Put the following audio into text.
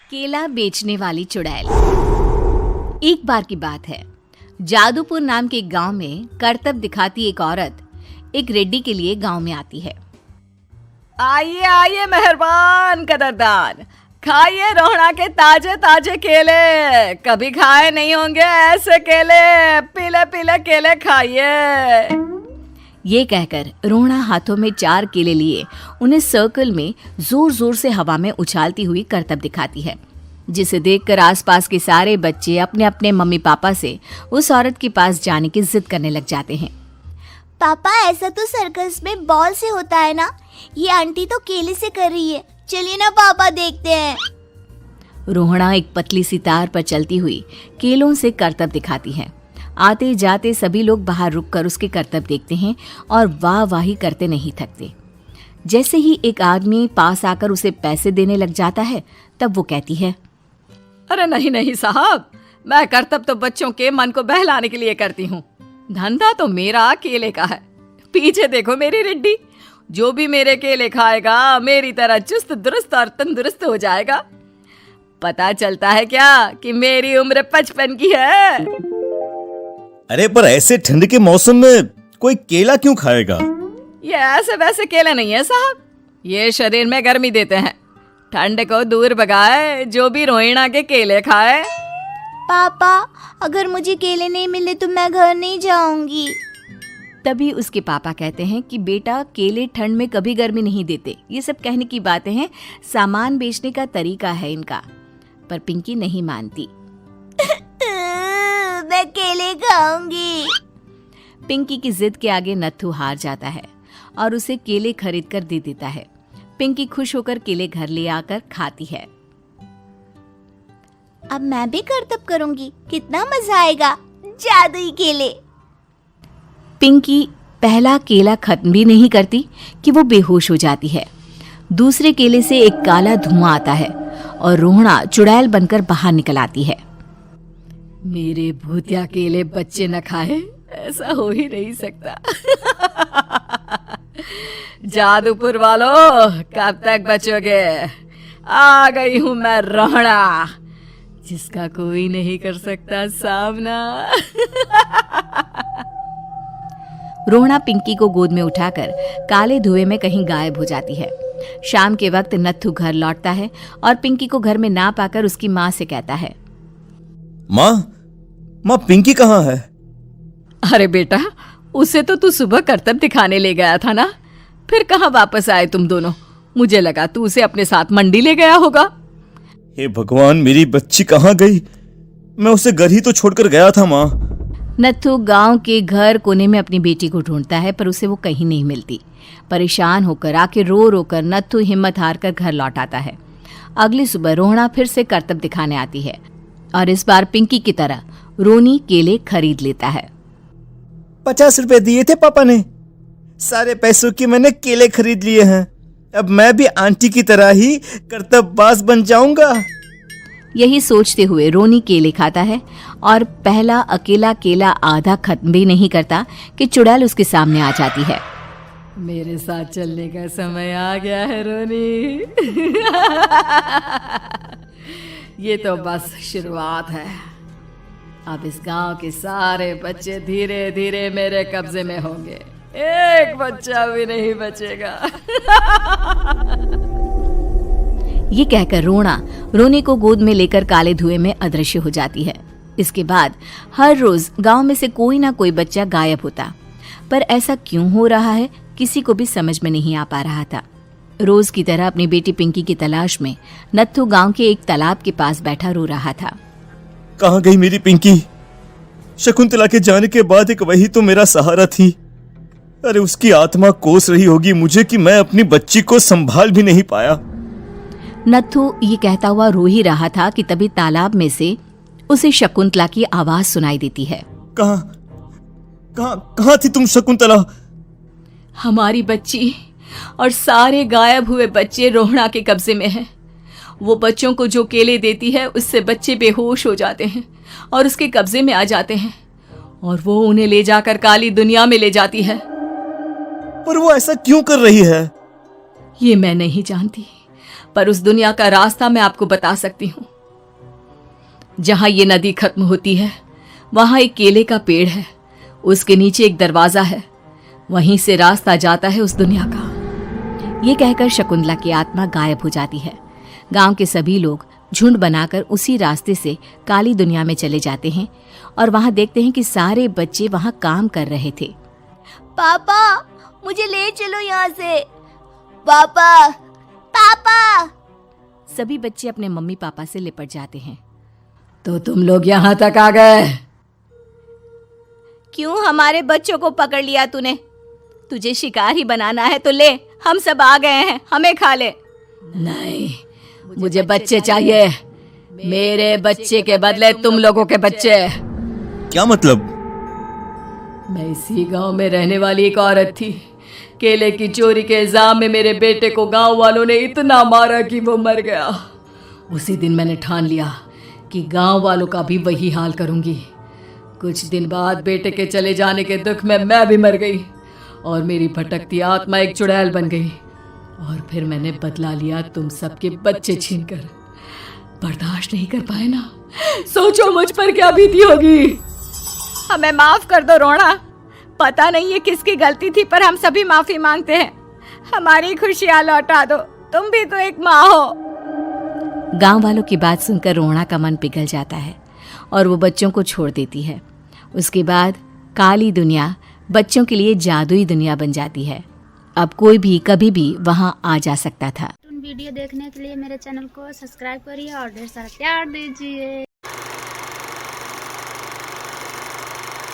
केला बेचने वाली चुड़ैल। एक बार की बात है, जादूपुर नाम के एक गांव में करतब दिखाती एक औरत एक रेड्डी के लिए गांव में आती है। आइए आइए मेहरबान कदरदान, खाइए रोहड़ा के ताजे ताजे केले, कभी खाए नहीं होंगे ऐसे केले, पीले पीले केले खाइए। ये कहकर रोहड़ा हाथों में 4 केले लिए उन्हें सर्कल में जोर जोर से हवा में उछालती हुई करतब दिखाती है, जिसे देखकर आसपास के सारे बच्चे अपने अपने मम्मी पापा से उस औरत के पास जाने की जिद करने लग जाते हैं। पापा, ऐसा तो सर्कस में बॉल से होता है ना, ये आंटी तो केले से कर रही है, चलिए ना पापा देखते हैं। रोहड़ा एक पतली सी तार पर चलती हुई केलों से करतब दिखाती है। आते जाते सभी लोग बाहर रुककर उसके करतब देखते हैं और वाह वाही करते नहीं थकते। जैसे ही एक आदमी पास आकर उसे पैसे देने लग जाता है, तब वो कहती है, अरे नहीं नहीं साहब, मैं करतब तो बच्चों के मन को बहलाने के लिए करती हूँ, धंधा तो मेरा केले का है। पीछे देखो मेरी रिड्डी, जो भी मेरे केले खाएगा मेरी तरह चुस्त दुरुस्त और तंदुरुस्त हो जाएगा। पता चलता है क्या कि मेरी उम्र 55 की है। अरे पर ऐसे ठंड के मौसम में कोई केला क्यों खाएगा? ये ऐसे वैसे केले नहीं है साहब, ये शरीर में गर्मी देते हैं, ठंड को दूर भगाए जो भी रोहिणा के केले खाए। पापा, अगर मुझे केले नहीं मिले तो मैं घर नहीं जाऊंगी। तभी उसके पापा कहते हैं कि बेटा, केले ठंड में कभी गर्मी नहीं देते, ये सब कहने की बातें हैं, सामान बेचने का तरीका है इनका। पर पिंकी नहीं मानती। मैं केले खाऊंगी। पिंकी की जिद के आगे नत्थू हार जाता है और उसे केले खरीद कर दे देता है। पिंकी खुश होकर केले घर ले आकर खाती है। अब मैं भी करतब करूंगी, कितना मजा आएगा, जादुई केले। पिंकी पहला केला खत्म भी नहीं करती कि वो बेहोश हो जाती है। दूसरे केले से एक काला धुआं आता है और रोहड़ा चुड़ैल बनकर बाहर निकल आती है। मेरे भूतिया केले बच्चे न खाए, ऐसा हो ही नहीं सकता। जादूपुर वालों, कब तक बचोगे? आ गई हूं मैं रोहड़ा, जिसका कोई नहीं कर सकता सामना। रोहड़ा पिंकी को गोद में उठाकर काले धुएं में कहीं गायब हो जाती है। शाम के वक्त नत्थू घर लौटता है और पिंकी को घर में ना पाकर उसकी माँ से कहता है, माँ पिंकी कहाँ है? अरे बेटा, उसे तो तू सुबह करतब दिखाने ले गया था ना, फिर कहाँ वापस आए तुम दोनों? मुझे लगा तू उसे अपने साथ मंडी ले गया होगा। हे भगवान, मेरी बच्ची कहाँ गई? मैं उसे घर ही तो छोड़कर गया था माँ। नत्थू गांव के घर कोने में अपनी बेटी को ढूंढता है, पर उसे वो कहीं नहीं मिलती। परेशान होकर आखिर रो रो कर नत्थू हिम्मत हार कर घर लौट आता है। अगली सुबह रोहड़ा फिर से करतब दिखाने आती है और इस बार पिंकी की तरह रोनी केले खरीद लेता है। 50 रुपए दिए थे पापा ने, सारे पैसों के मैंने केले खरीद लिए हैं। अब मैं भी आंटी की तरह ही करतबबाज बन जाऊंगा। यही सोचते हुए रोनी केले खाता है और पहला अकेला केला आधा खत्म भी नहीं करता कि चुड़ैल उसके सामने आ जाती है। मेरे साथ चलने का समय आ गया है रोनी। ये तो बस शुरुआत है, अब इस गांव के सारे बच्चे धीरे धीरे मेरे कब्जे में होंगे, एक बच्चा भी नहीं बचेगा। ये कहकर रोनी को गोद में लेकर काले धुएं में अदृश्य हो जाती है। इसके बाद हर रोज गांव में से कोई ना कोई बच्चा गायब होता, पर ऐसा क्यों हो रहा है किसी को भी समझ में नहीं आ पा रहा था। रोज की तरह अपनी बेटी पिंकी की तलाश में नत्थू गांव के एक तालाब के पास बैठा रो रहा था। कहाँ गई मेरी पिंकी? शकुंतला के जाने के बाद एक वही तो मेरा सहारा थी। अरे उसकी आत्मा कोस रही होगी मुझे कि मैं अपनी बच्ची को संभाल भी नहीं पाया। नत्थू ये कहता हुआ रो ही रहा था कि तभी तालाब में से उसे शकुंतला की आवाज सुनाई देती है। कहाँ थी तुम शकुंतला? हमारी बच्ची और सारे गायब हुए बच्चे रोहड़ा के कब्जे में हैं। वो बच्चों को जो केले देती है उससे बच्चे बेहोश हो जाते हैं और उसके कब्जे में आ जाते हैं और वो उन्हें ले जाकर काली दुनिया में ले जाती है। पर वो ऐसा क्यों कर रही है? ये मैं नहीं जानती, पर उस दुनिया का रास्ता मैं आपको बता सकती हूँ। जहां ये नदी खत्म होती है वहां एक केले का पेड़ है, उसके नीचे एक दरवाजा है, वहीं से रास्ता जाता है उस दुनिया का। ये कहकर शकुंतला की आत्मा गायब हो जाती है। गांव के सभी लोग झुंड बनाकर उसी रास्ते से काली दुनिया में चले जाते हैं और वहां देखते हैं कि सारे बच्चे वहां काम कर रहे थे। पापा मुझे ले चलो यहाँ से। पापा पापा। सभी बच्चे अपने मम्मी पापा से लिपट जाते हैं। तो तुम लोग यहाँ तक आ गए? क्यों हमारे बच्चों को पकड़ लिया तूने? तुझे शिकार ही बनाना है तो ले, हम सब आ गए हैं, हमें खा ले। नहीं, मुझे बच्चे चाहिए। मेरे बच्चे के बदले तुम लोगों के बच्चे। क्या मतलब? मैं इसी गांव में रहने वाली एक औरत थी। केले की चोरी के इल्जाम में मेरे बेटे को गांव वालों ने इतना मारा कि वो मर गया। उसी दिन मैंने ठान लिया कि गांव वालों का भी वही हाल करूंगी। कुछ दिन बाद बेटे के चले जाने के दुख में मैं भी मर गई और मेरी भटकती आत्मा एक चुड़ैल बन गई। और फिर मैंने बदला लिया तुम सबके बच्चे छीनकर। बर्दाश्त नहीं कर पाए ना? सोचो मुझ पर क्या बीती होगी। हमें माफ कर दो रोना। पता नहीं ये किसकी गलती थी, पर हम सभी माफी मांगते हैं। हमारी खुशियां लौटा दो, तुम भी तो एक माँ हो। गांव वालों की बात सुनकर रोना का मन पिघल जाता है और वो बच्चों को छोड़ देती है। उसके बाद काली दुनिया बच्चों के लिए जादुई दुनिया बन जाती है। अब कोई भी कभी भी वहां आ जा सकता था। वीडियो देखने के लिए मेरे चैनल को सब्सक्राइब करिए और ढेर सारा प्यार दीजिए।